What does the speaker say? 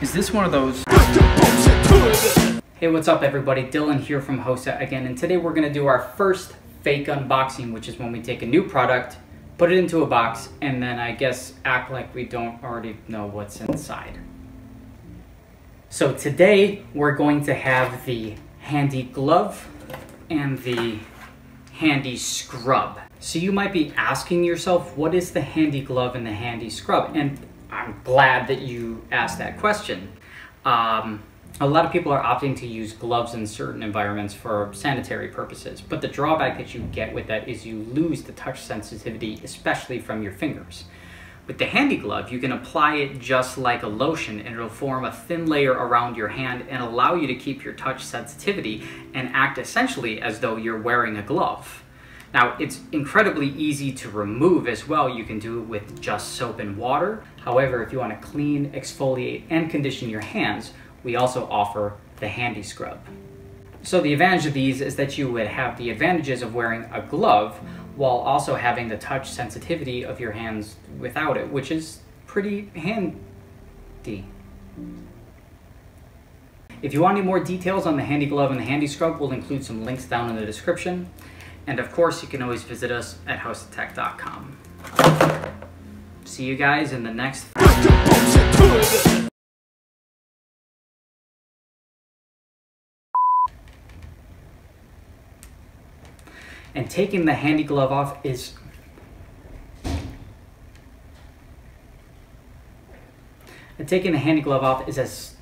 Is this one of those? Hey, what's up everybody? Dylan here from Hosa again, and today we're going to do our first fake unboxing, which is when we take a new product, put it into a box, and then I guess act like we don't already know what's inside. So today we're going to have the handy glove and the handy scrub. So you might be asking yourself, what is the handy glove and the handy scrub? And I'm glad that you asked that question. A lot of people are opting to use gloves in certain environments for sanitary purposes, but the drawback that you get with that is you lose the touch sensitivity, especially from your fingers. With the handy glove, you can apply it just like a lotion, and it'll form a thin layer around your hand and allow you to keep your touch sensitivity and act essentially as though you're wearing a glove. Now, it's incredibly easy to remove as well. You can do it with just soap and water. However, if you want to clean, exfoliate, and condition your hands, we also offer the handy scrub. So the advantage of these is that you would have the advantages of wearing a glove while also having the touch sensitivity of your hands without it, which is pretty handy. If you want any more details on the handy glove and the handy scrub, we'll include some links down in the description. And of course, you can always visit us at hosatech.com. See you guys in the next... And taking the handy glove off is... as